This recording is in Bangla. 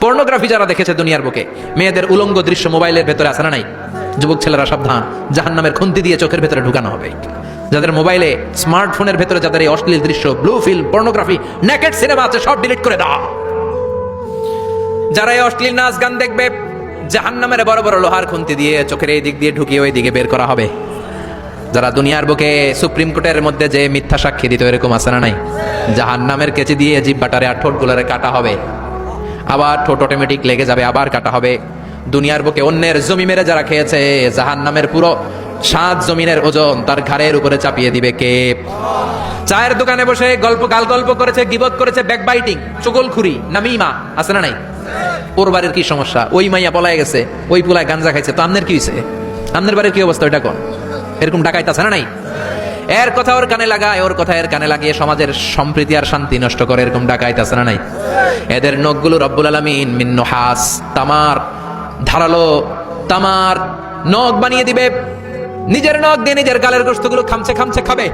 পর্নোগ্রাফি যারা দেখেছে দুনিয়ার বুকে, মেয়েদের উলঙ্গ দৃশ্য মোবাইলের ভেতরে আছে না নাই? যুবক ছেলেরা সাবধান, জাহান্নামের খুন্তি দিয়ে চোখের ভেতরে ঢুকানো হবে। যাদের মোবাইলে, স্মার্টফোনের ভেতরে যাদের এই অশ্লীল দৃশ্য, blue film, pornography, naked cinema আছে, সব ডিলিট করে দাও। যারা এই অশ্লীল নাচ গান দেখবে, জাহান্নামের বড় বড় লোহার খুন্তি দিয়ে চোখের এই দিক দিয়ে ঢুকিয়ে ওই দিকে বের করা হবে। যারা দুনিয়ার বুকে সুপ্রিম কোর্টের মধ্যে যে মিথ্যা সাক্ষী দিত, এরকম আছে না নাই? জাহান্নামের কেচি দিয়ে জিহ্বাটারে আর ঠোঁটগুলোরে কাটা হবে, আবার ঠোঁট অটোমেটিক লেগে যাবে, আবার কাটা হবে। দুনিয়ার বুকে অন্যের জমি মেরে যারা খেয়েছে, জাহান্নামের পুরো 7 জমিনের ওজন তার ঘাড়ের উপরে চাপিয়ে দিবে কে? চায়ের দোকানে বসে গল্প করেছে, গীবত করেছে, ব্যাকবাইটিং, চুগলখুরি, নামিমা, আছে না নাই? ওর বাড়ির কি সমস্যা? ওই মাইয়া পলায় গেছে, ওই পুলায় গাঞ্জা খাইছে, তো আমনের কি হয়েছে? আমনের বাড়ির কি অবস্থা? ওইটা কোন? এরকম ডাকাইতে আছে না নাই? এর কথা ওর কানে লাগায়, ওর কথা এর কানে লাগিয়ে সমাজের সম্প্রীতি আর শান্তি নষ্ট করে, এরকম ডাকাইতে আছে না নাই? এদের নখগুলো রব্বুল আলামিন মিন নুহাস, তামার, ধারালো তামার নখ বানিয়ে দিবে। নিজের নখ দিয়ে নিজের গালের গোশতগুলো খামছে খামছে খাবে।